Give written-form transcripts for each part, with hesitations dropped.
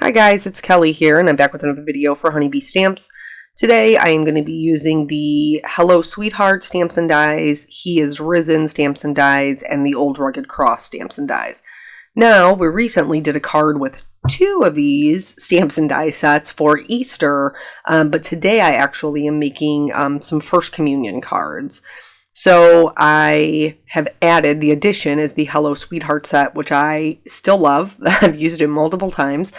Hi guys, it's Kelly here, and I'm back with another video for Honeybee Stamps. Today I am going to be using the Hello Sweetheart Stamps and Dies, He Is Risen Stamps and Dies, and the Old Rugged Cross Stamps and Dies. Now, we recently did a card with two of these Stamps and Die sets for Easter, but today I actually am making some First Communion cards. So I have added, the addition is the Hello Sweetheart set, which I still love. I've used it multiple times.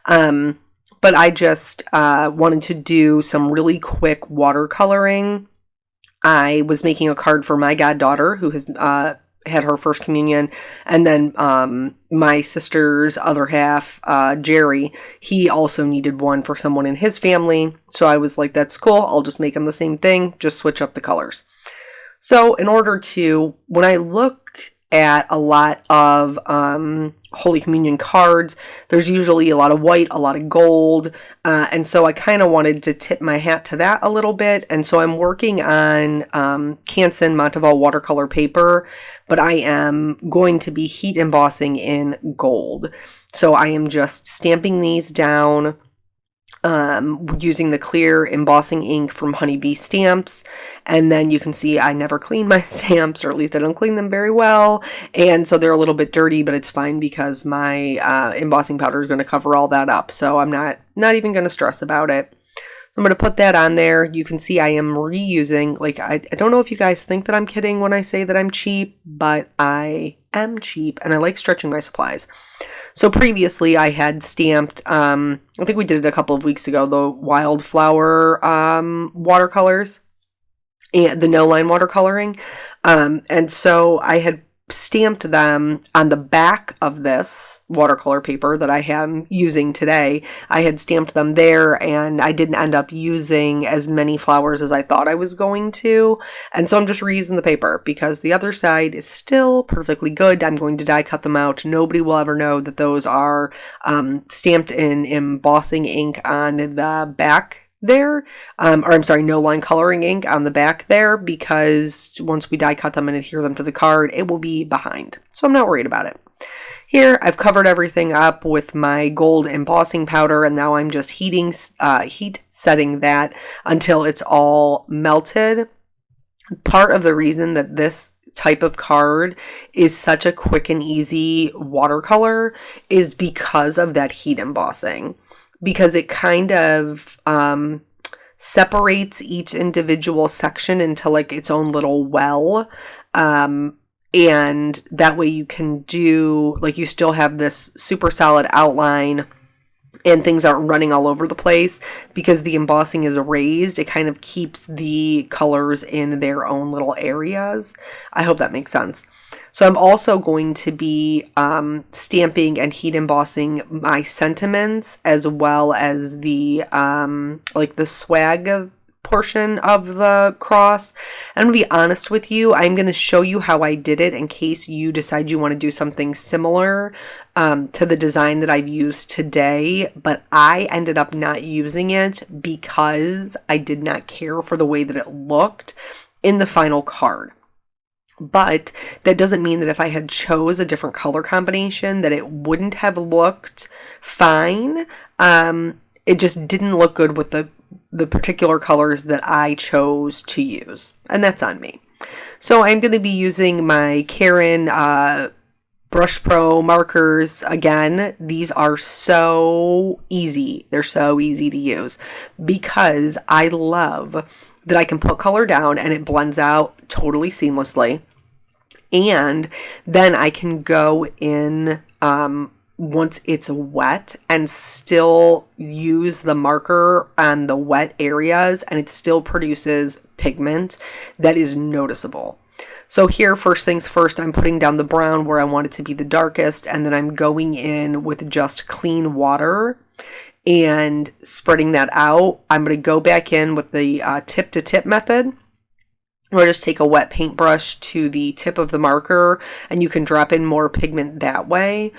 But I just wanted to do some really quick watercoloring. I was making a card for my goddaughter who has had her first communion, and then my sister's other half, Jerry, he also needed one for someone in his family. So I was like, that's cool. I'll just make them the same thing, just switch up the colors. So in order to, when I look at a lot of Holy Communion cards, there's usually a lot of white, a lot of gold, and so I kind of wanted to tip my hat to that a little bit, and so I'm working on Canson Monteval watercolor paper, but I am going to be heat embossing in gold. So I am just stamping these down using the clear embossing ink from Honeybee Stamps, and then you can see I never clean my stamps, or at least I don't clean them very well, and so they're a little bit dirty, but it's fine because my embossing powder is going to cover all that up, so I'm not even going to stress about it. So I'm going to put that on there. You can see I am reusing, like, I don't know if you guys think that I'm kidding when I say that I'm cheap, but I am cheap, and I like stretching my supplies. So previously I had stamped, I think we did it a couple of weeks ago, the Wildflower watercolors, and the no-line watercoloring. And so I had stamped them on the back of this watercolor paper that I am using today. I had stamped them there, and I didn't end up using as many flowers as I thought I was going to. And so I'm just reusing the paper because the other side is still perfectly good. I'm going to die cut them out. Nobody will ever know that those are stamped in embossing ink on the back there, or I'm sorry, no line coloring ink on the back there, because once we die cut them and adhere them to the card, it will be behind. So I'm not worried about it. Here, I've covered everything up with my gold embossing powder, and now I'm just heat setting that until it's all melted. Part of the reason that this type of card is such a quick and easy watercolor is because of that heat embossing. Because it kind of separates each individual section into like its own little well. And that way you can do, like, you still have this super solid outline and things aren't running all over the place. Because the embossing is raised, it kind of keeps the colors in their own little areas. I hope that makes sense. So I'm also going to be stamping and heat embossing my sentiments, as well as the like the swag portion of the cross. And I'm going to be honest with you, I'm going to show you how I did it in case you decide you want to do something similar to the design that I've used today. But I ended up not using it because I did not care for the way that it looked in the final card. But that doesn't mean that if I had chose a different color combination that it wouldn't have looked fine. It just didn't look good with the particular colors that I chose to use. And that's on me. So I'm going to be using my Karin Brush Pro markers again. These are so easy. They're so easy to use because I love that I can put color down and it blends out totally seamlessly. And then I can go in once it's wet and still use the marker on the wet areas, and it still produces pigment that is noticeable. So here, first things first, I'm putting down the brown where I want it to be the darkest, and then I'm going in with just clean water and spreading that out. I'm going to go back in with the tip to tip method, or just take a wet paintbrush to the tip of the marker, and you can drop in more pigment that way.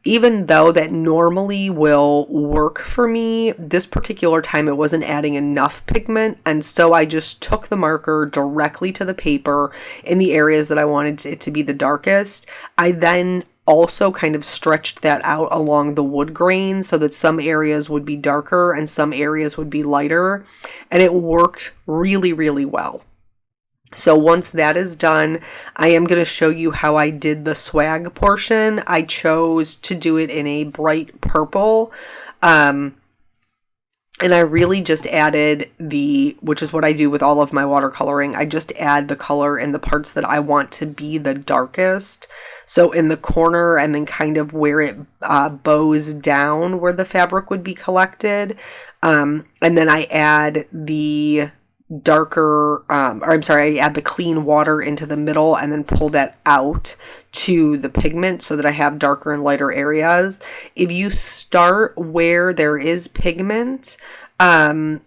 Even though that normally will work for me, this particular time it wasn't adding enough pigment, and so I just took the marker directly to the paper in the areas that I wanted it to be the darkest. I then also kind of stretched that out along the wood grain so that some areas would be darker and some areas would be lighter, and it worked really, really well. So once that is done, I am going to show you how I did the swag portion. I chose to do it in a bright purple. And I really just added which is what I do with all of my watercoloring. I just add the color in the parts that I want to be the darkest. So in the corner and then kind of where it bows down where the fabric would be collected. And then I add the I add the clean water into the middle and then pull that out to the pigment so that I have darker and lighter areas. If you start where there is pigment, and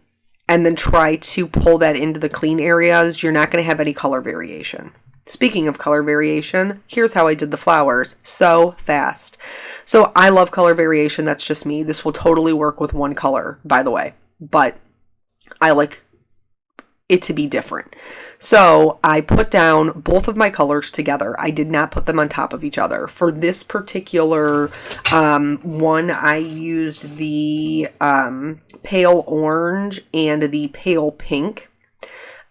then try to pull that into the clean areas, you're not going to have any color variation. Speaking of color variation, here's how I did the flowers. So fast. So I love color variation. That's just me. This will totally work with one color, by the way, but I like it to be different. So I put down both of my colors together. I did not put them on top of each other. For this particular one, I used the pale orange and the pale pink.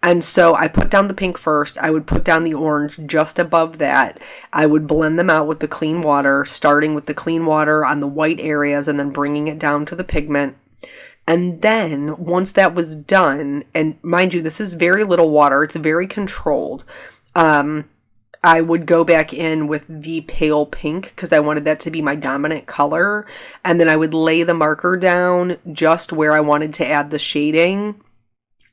And so I put down the pink first. I would put down the orange just above that. I would blend them out with the clean water, starting with the clean water on the white areas and then bringing it down to the pigment. And then once that was done, and mind you, this is very little water. It's very controlled. I would go back in with the pale pink because I wanted that to be my dominant color. And then I would lay the marker down just where I wanted to add the shading.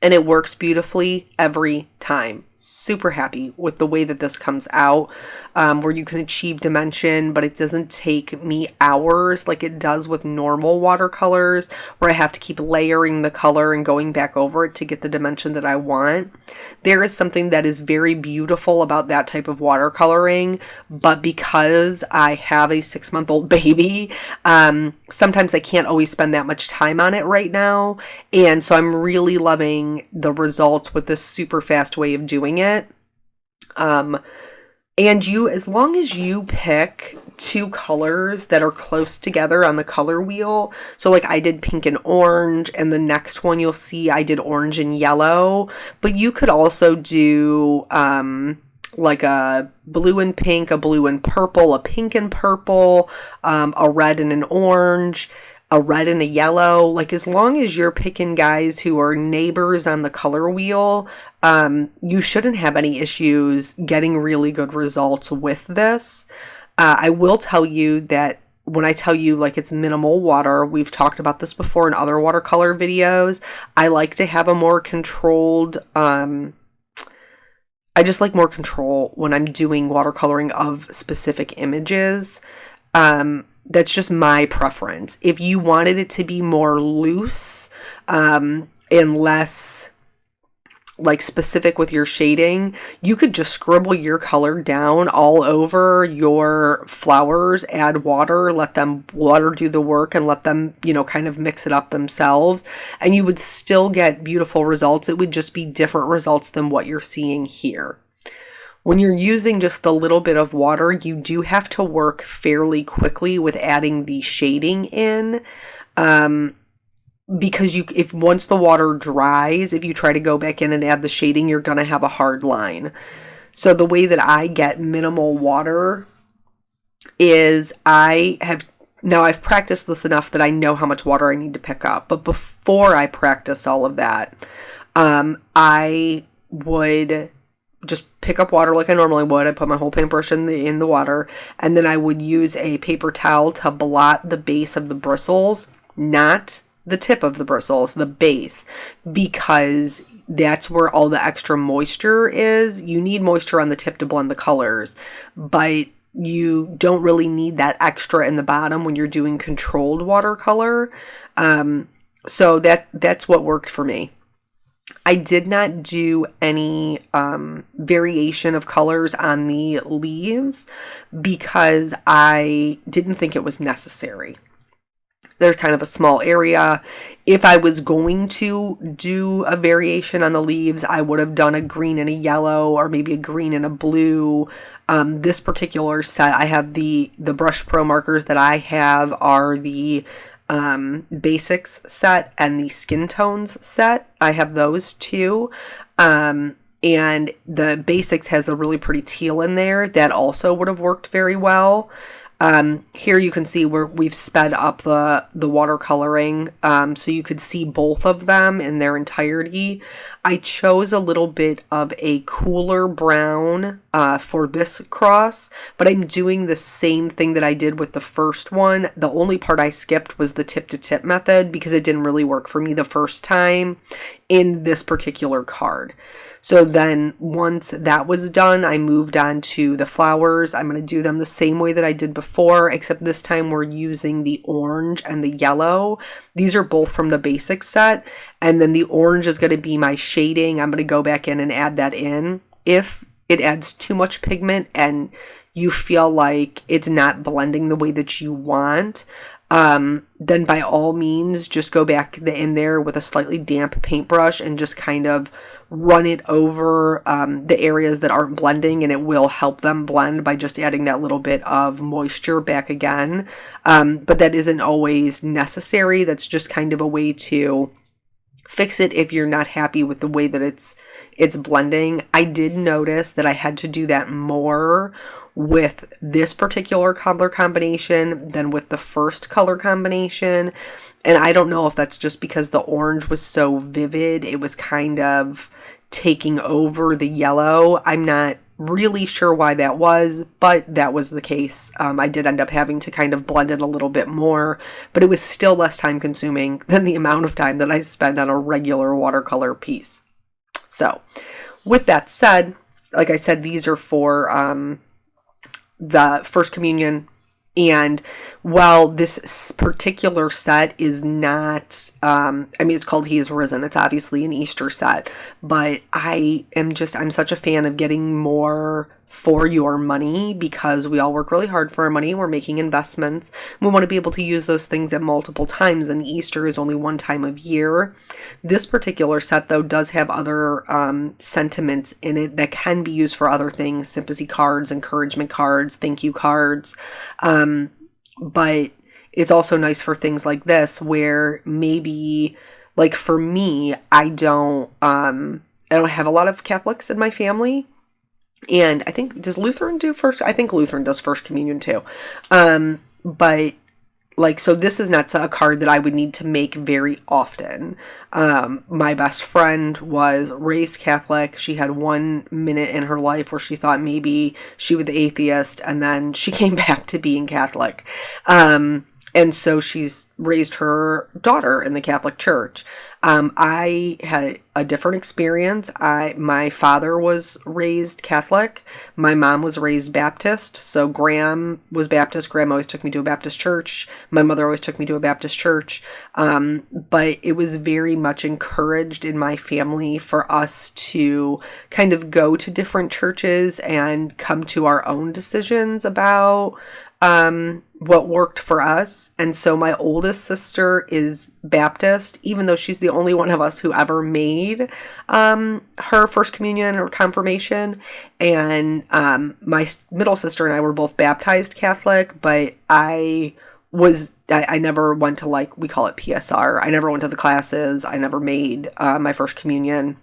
And it works beautifully every time. Super happy with the way that this comes out, where you can achieve dimension, but it doesn't take me hours like it does with normal watercolors, where I have to keep layering the color and going back over it to get the dimension that I want. There is something that is very beautiful about that type of watercoloring, but because I have a 6-month-old baby, sometimes I can't always spend that much time on it right now, and so I'm really loving the results with this super fast way of doing it. And as long as you pick 2 colors that are close together on the color wheel, so like I did pink and orange, and the next one you'll see I did orange and yellow, but you could also do like a blue and pink, a blue and purple, a pink and purple, a red and an orange, a red and a yellow. Like, as long as you're picking guys who are neighbors on the color wheel, you shouldn't have any issues getting really good results with this. I will tell you that when I tell you like it's minimal water, we've talked about this before in other watercolor videos. I like to have a more controlled, I just like more control when I'm doing watercoloring of specific images. That's just my preference. If you wanted it to be more loose, and less like specific with your shading, you could just scribble your color down all over your flowers, add water, let them water do the work, and let them, kind of mix it up themselves, and you would still get beautiful results. It would just be different results than what you're seeing here. When you're using just the little bit of water, you do have to work fairly quickly with adding the shading in, because if once the water dries, if you try to go back in and add the shading, you're going to have a hard line. So the way that I get minimal water is I've practiced this enough that I know how much water I need to pick up. But before I practiced all of that, I would just pick up water like I normally would. I put my whole paintbrush in the water, and then I would use a paper towel to blot the base of the bristles, not the tip of the bristles, the base, because that's where all the extra moisture is. You need moisture on the tip to blend the colors, but you don't really need that extra in the bottom when you're doing controlled watercolor. So that's what worked for me. I did not do any variation of colors on the leaves because I didn't think it was necessary. There's kind of a small area. If I was going to do a variation on the leaves, I would have done a green and a yellow, or maybe a green and a blue. This particular set, I have the Brush Pro markers that I have are the basics set and the skin tones set. I have those two. And the basics has a really pretty teal in there that also would have worked very well. Here you can see where we've sped up the watercoloring, so you could see both of them in their entirety. I chose a little bit of a cooler brown for this cross, but I'm doing the same thing that I did with the first one. The only part I skipped was the tip-to-tip method because it didn't really work for me the first time in this particular card. So then once that was done, I moved on to the flowers. I'm going to do them the same way that I did before, except this time we're using the orange and the yellow. These are both from the basic set. And then the orange is going to be my shading. I'm going to go back in and add that in. If it adds too much pigment and you feel like it's not blending the way that you want, then by all means, just go back in there with a slightly damp paintbrush and just kind of run it over the areas that aren't blending, and it will help them blend by just adding that little bit of moisture back again. But that isn't always necessary. That's just kind of a way to fix it if you're not happy with the way that it's blending. I did notice that I had to do that more with this particular color combination than with the first color combination. And I don't know if that's just because the orange was so vivid, it was kind of taking over the yellow. I'm not really sure why that was, but that was the case. I did end up having to kind of blend it a little bit more, but it was still less time consuming than the amount of time that I spend on a regular watercolor piece. So with that said, like I said, these are for the First Communion. And while this particular set is not, it's called He is Risen. It's obviously an Easter set, but I'm such a fan of getting more for your money because we all work really hard for our money. We're making investments. We want to be able to use those things at multiple times, and Easter is only one time of year. This particular set, though, does have other sentiments in it that can be used for other things: sympathy cards, encouragement cards, thank you cards. But it's also nice for things like this where maybe, like for me, I don't have a lot of Catholics in my family. And I think, does Lutheran do first? I think Lutheran does First Communion too. But like, so this is not a card that I would need to make very often. My best friend was raised Catholic. She had 1 minute in her life where she thought maybe she was the atheist, and then she came back to being Catholic. And so she's raised her daughter in the Catholic Church. I had a different experience. My father was raised Catholic. My mom was raised Baptist. So Graham was Baptist. Graham always took me to a Baptist church. My mother always took me to a Baptist church. But it was very much encouraged in my family for us to kind of go to different churches and come to our own decisions about what worked for us. And so my oldest sister is Baptist, even though she's the only one of us who ever made her First Communion or confirmation. And my middle sister and I were both baptized Catholic, but I never went to, like, we call it PSR. I never went to the classes. I never made my First Communion.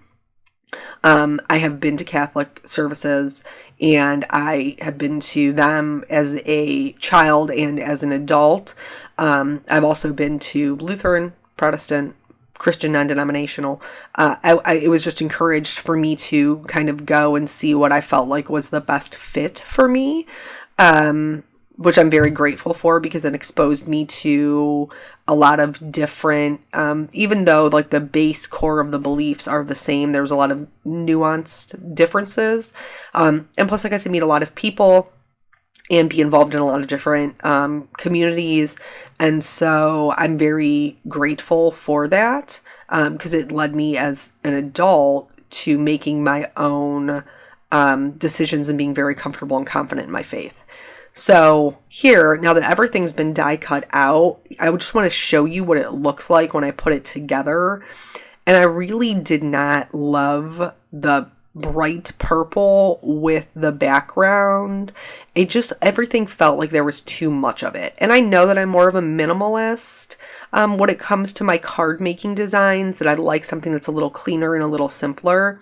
I have been to Catholic services, and I have been to them as a child and as an adult. I've also been to Lutheran, Protestant, Christian, non-denominational. It was just encouraged for me to kind of go and see what I felt like was the best fit for me, which I'm very grateful for because it exposed me to a lot of different, even though like the base core of the beliefs are the same, there's a lot of nuanced differences. And plus I got to meet a lot of people and be involved in a lot of different communities. And so I'm very grateful for that because it led me as an adult to making my own decisions and being very comfortable and confident in my faith. So here, now that everything's been die cut out, I would just want to show you what it looks like when I put it together. And I really did not love the bright purple with the background. It just, everything felt like there was too much of it. And I know that I'm more of a minimalist when it comes to my card making designs, that I like something that's a little cleaner and a little simpler.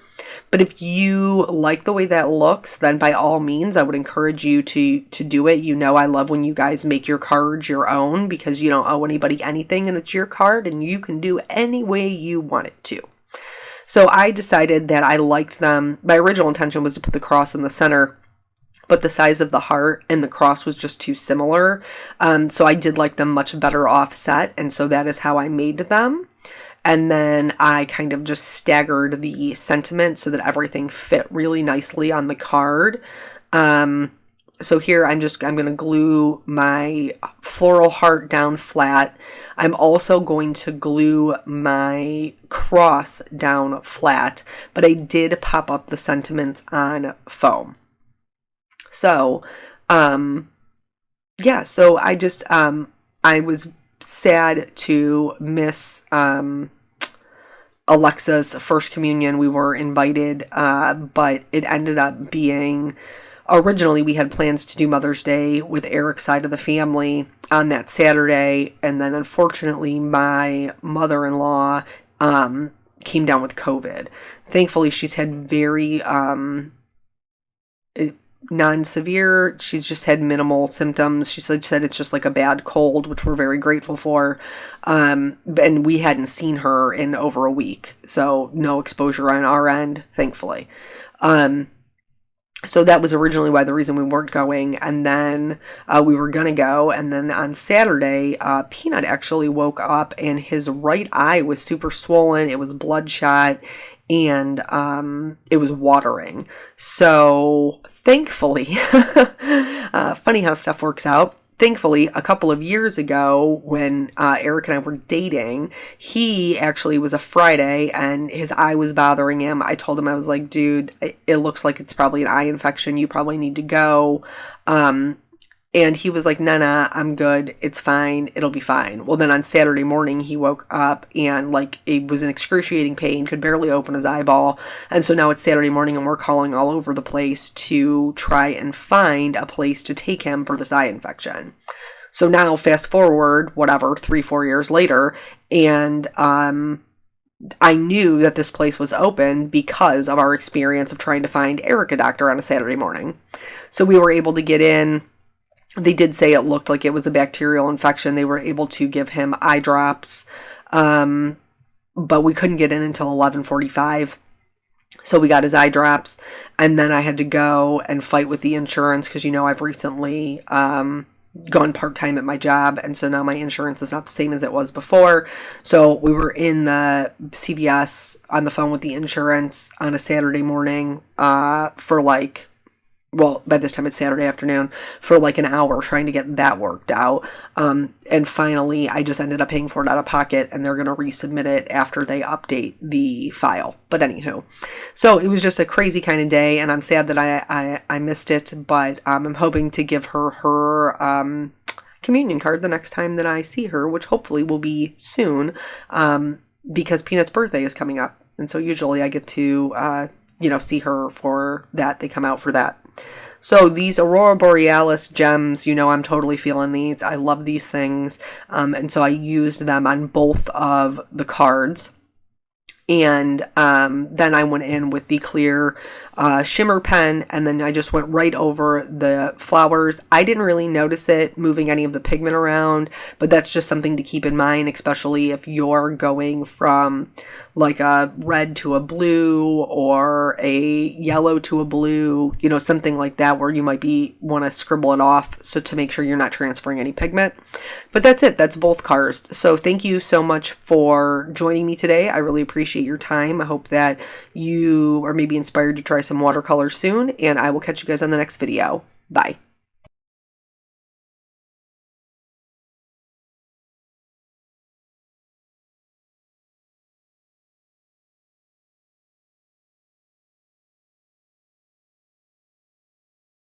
But if you like the way that looks, then by all means, I would encourage you to do it. You know, I love when you guys make your cards your own, because you don't owe anybody anything and it's your card and you can do any way you want it to. So I decided that I liked them. My original intention was to put the cross in the center, but the size of the heart and the cross was just too similar. So I did like them much better offset, and so that is how I made them. And then I kind of just staggered the sentiment so that everything fit really nicely on the card. So here I'm going to glue my floral heart down flat. I'm also going to glue my cross down flat, but I did pop up the sentiments on foam. So, yeah, so I just, I was sad to miss, Alexa's first communion. We were invited, but it ended up being, originally we had plans to do Mother's Day with Eric's side of the family on that Saturday, and then unfortunately my mother-in-law, came down with COVID. Thankfully, she's had very, non-severe. She's just had minimal symptoms. She said it's just like a bad cold, which we're very grateful for. And we hadn't seen her in over a week, so no exposure on our end, thankfully. So that was originally the reason we weren't going, and then we were gonna go, and then on Saturday, Peanut actually woke up and his right eye was super swollen. It was bloodshot, and it was watering. So thankfully, funny how stuff works out. Thankfully, a couple of years ago when Eric and I were dating, he actually was a Friday and his eye was bothering him. I told him, I was like, dude, it looks like it's probably an eye infection. You probably need to go. And he was like, nah, I'm good. It's fine. It'll be fine. Well, then on Saturday morning, he woke up and like it was in excruciating pain, could barely open his eyeball. And so now it's Saturday morning and we're calling all over the place to try and find a place to take him for this eye infection. So now fast forward, 3-4 years later, and I knew that this place was open because of our experience of trying to find Eric a doctor on a Saturday morning. So we were able to get in. They did say it looked like it was a bacterial infection. They were able to give him eye drops, but we couldn't get in until 11:45. So we got his eye drops, and then I had to go and fight with the insurance because, I've recently gone part-time at my job, and so now my insurance is not the same as it was before. So we were in the CVS on the phone with the insurance on a Saturday morning for by this time it's Saturday afternoon, for an hour trying to get that worked out. And finally, I just ended up paying for it out of pocket, and they're going to resubmit it after they update the file. But anywho, so it was just a crazy kind of day, and I'm sad that I missed it, but I'm hoping to give her communion card the next time that I see her, which hopefully will be soon, because Peanut's birthday is coming up. And so usually I get to, see her for that. They come out for that. So these Aurora Borealis gems, I'm totally feeling these. I love these things. And so I used them on both of the cards. And then I went in with the clear shimmer pen, and then I just went right over the flowers. I didn't really notice it moving any of the pigment around, but that's just something to keep in mind, especially if you're going from a red to a blue or a yellow to a blue, something like that, where you might want to scribble it off, so to make sure you're not transferring any pigment. But that's it. That's both cards. So thank you so much for joining me today. I really appreciate your time. I hope that you are maybe inspired to try some watercolor soon, and I will catch you guys on the next video. Bye.